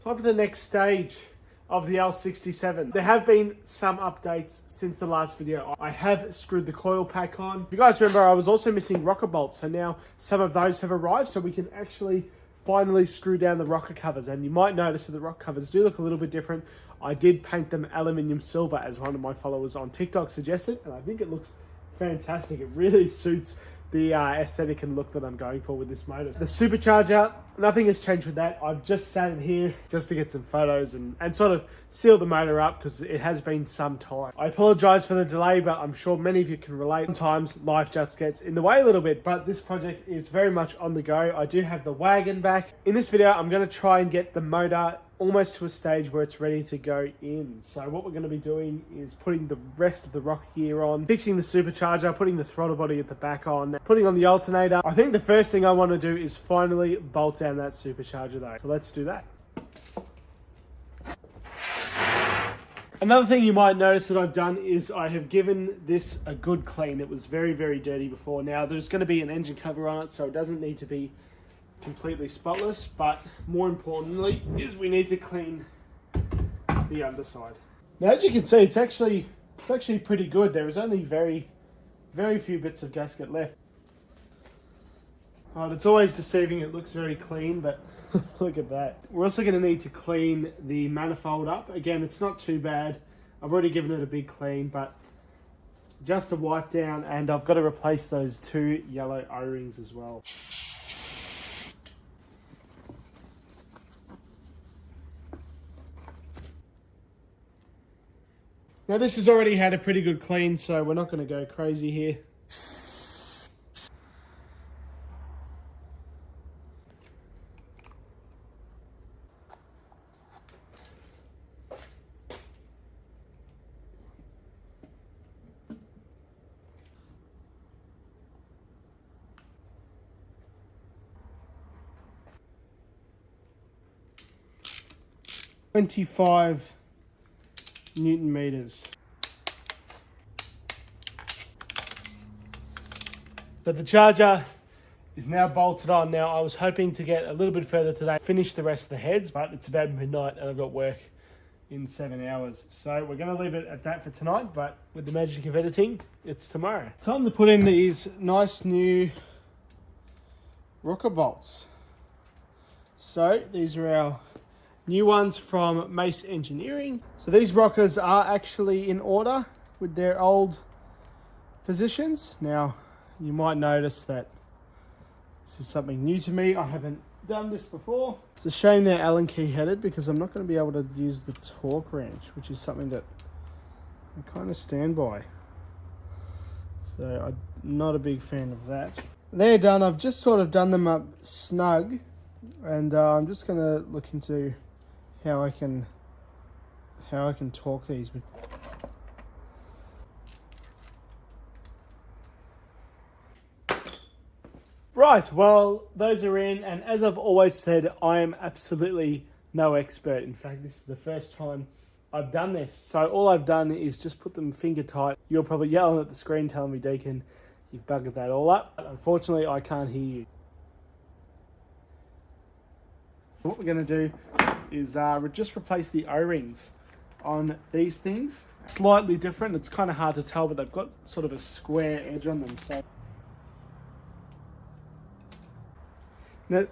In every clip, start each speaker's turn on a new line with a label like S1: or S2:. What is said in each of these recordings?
S1: Time for the next stage of the L67. There have been some updates since the last video. I have screwed the coil pack on. If you guys remember, I was also missing rocker bolts, so now some of those have arrived, so we can actually finally screw down the rocker covers. And you might notice that the rocker covers do look a little bit different. I did paint them aluminium silver, as one of my followers on TikTok suggested, and I think it looks fantastic. It really suits the aesthetic and look that I'm going for with this motor. The supercharger, nothing has changed with that. I've just sat in here just to get some photos and sort of seal the motor up because it has been some time. I apologize for the delay, but I'm sure many of you can relate. Sometimes life just gets in the way a little bit, but this project is very much on the go. I do have the wagon back. In this video, I'm going to try and get the motor almost to a stage where it's ready to go in. So what we're going to be doing is putting the rest of the rocker gear on, fixing the supercharger, putting the throttle body at the back on, putting on the alternator. I think the first thing I want to do is finally bolt down that supercharger though. So let's do that. Another thing you might notice that I've done is I have given this a good clean. It was very, very dirty before. Now there's going to be an engine cover on it, so it doesn't need to be completely spotless, but more importantly is we need to clean the underside. Now as you can see, it's actually pretty good. There is only very few bits of gasket left. Oh, it's always deceiving. It looks very clean, but look at that. We're also going to need to clean the manifold up. Again, it's not too bad. I've already given it a big clean, but just a wipe down, and I've got to replace those 2 yellow O-rings as well. Now this has already had a pretty good clean, so we're not going to go crazy here. $25 Newton meters. So the charger is now bolted on. Now I was hoping to get a little bit further today, finish the rest of the heads, but it's about midnight and I've got work in 7 hours. So we're going to leave it at that for tonight, but with the magic of editing, it's tomorrow. Time to put in these nice new rocker bolts. So these are our new ones from Mace Engineering. So these rockers are actually in order with their old positions. Now you might notice that this is something new to me. I haven't done this before. It's a shame they're Allen key headed because I'm not going to be able to use the torque wrench, which is something that I kind of stand by. So I'm not a big fan of that. They're done. I've just sort of done them up snug, and I'm just going to look into how I can torque these. Right, well, those are in, and as I've always said, I am absolutely no expert. In fact, this is the first time I've done this. So all I've done is just put them finger tight. You're probably yelling at the screen telling me, Deacon, you've buggered that all up. But unfortunately, I can't hear you. What we're going to do is just replace the O-rings on these things. Slightly different. It's kind of hard to tell, but they've got sort of a square edge on them. So now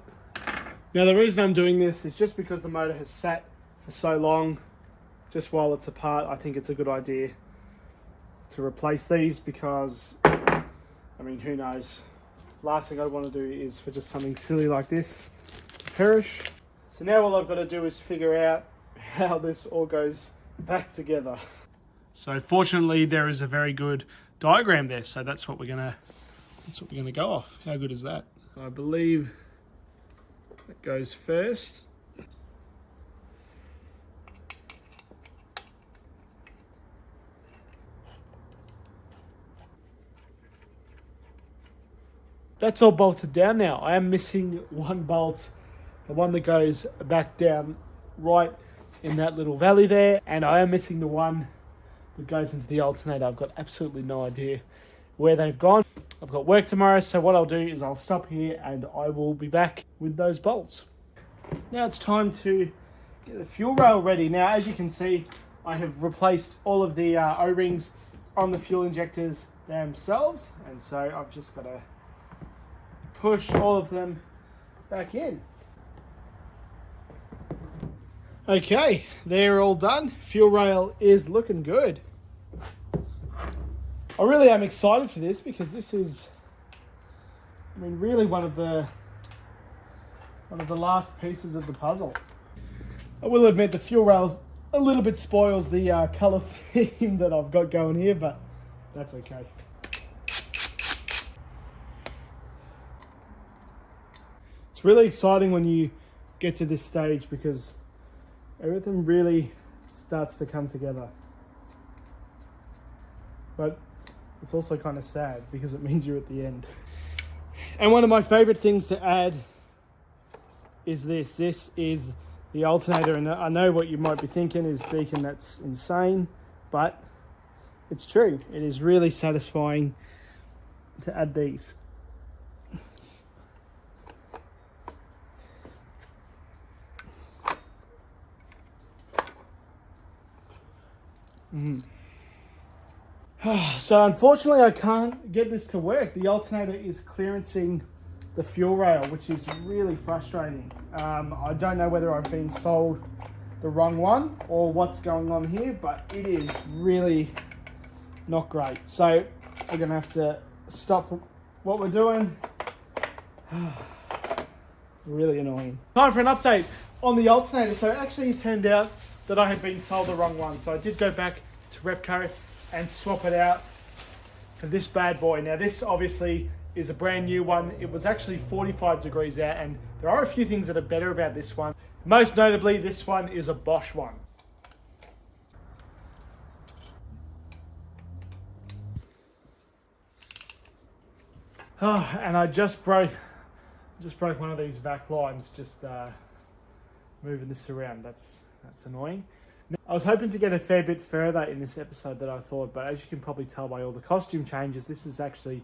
S1: the reason I'm doing this is just because the motor has sat for so long. Just while it's apart, I think it's a good idea to replace these because, I mean, who knows? Last thing I want to do is for just something silly like this to perish. So now all I've got to do is figure out how this all goes back together. So fortunately there is a very good diagram there, so that's what we're gonna go off. How good is that? I believe that goes first. That's all bolted down now. I am missing one bolt, the one that goes back down right in that little valley there, and I am missing the one that goes into the alternator. I've got absolutely no idea where they've gone. I've got work tomorrow, so what I'll do is I'll stop here and I will be back with those bolts. Now it's time to get the fuel rail ready. Now, as you can see, I have replaced all of the O-rings on the fuel injectors themselves. And so I've just got to push all of them back in. Okay, they're all done. Fuel rail is looking good. I really am excited for this because this is, I mean, really one of the last pieces of the puzzle. I will admit the fuel rail a little bit spoils the colour theme that I've got going here, but that's okay. It's really exciting when you get to this stage because everything really starts to come together. But it's also kind of sad because it means you're at the end. And one of my favourite things to add is this. This is the alternator, and I know what you might be thinking is, Deacon, that's insane, but it's true. It is really satisfying to add these. So unfortunately I can't get this to work. The alternator is clearancing the fuel rail, which is really frustrating. I don't know whether I've been sold the wrong one or what's going on here, but it is really not great. So we're gonna have to stop what we're doing. Really annoying. Time for an update on the alternator. So actually it turned out that I had been sold the wrong one. So I did go back to Repco and swap it out for this bad boy. Now this obviously is a brand new one. It was actually 45 degrees out, and there are a few things that are better about this one. Most notably, this one is a Bosch one. Oh, and I just broke one of these vac lines, just moving this around. That's annoying. I was hoping to get a fair bit further in this episode than I thought, but as you can probably tell by all the costume changes, this has actually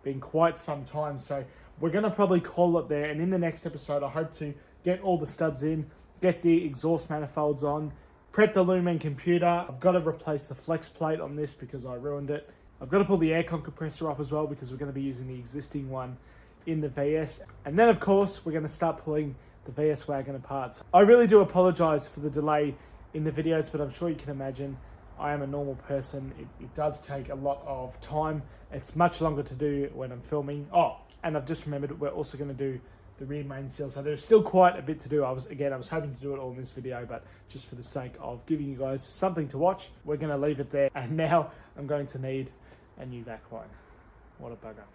S1: been quite some time. So we're going to probably call it there. And in the next episode, I hope to get all the studs in, get the exhaust manifolds on, prep the Lumen computer. I've got to replace the flex plate on this because I ruined it. I've got to pull the aircon compressor off as well because we're going to be using the existing one in the VS. And then, of course, we're going to start pulling the VS wagon apart. So I really do apologise for the delay in the videos, but I'm sure you can imagine I am a normal person. It does take a lot of time. It's much longer to do when I'm filming. Oh, and I've just remembered we're also going to do the rear main seal. So there's still quite a bit to do. I was hoping to do it all in this video, but just for the sake of giving you guys something to watch, we're going to leave it there. And now I'm going to need a new vac line. What a bugger.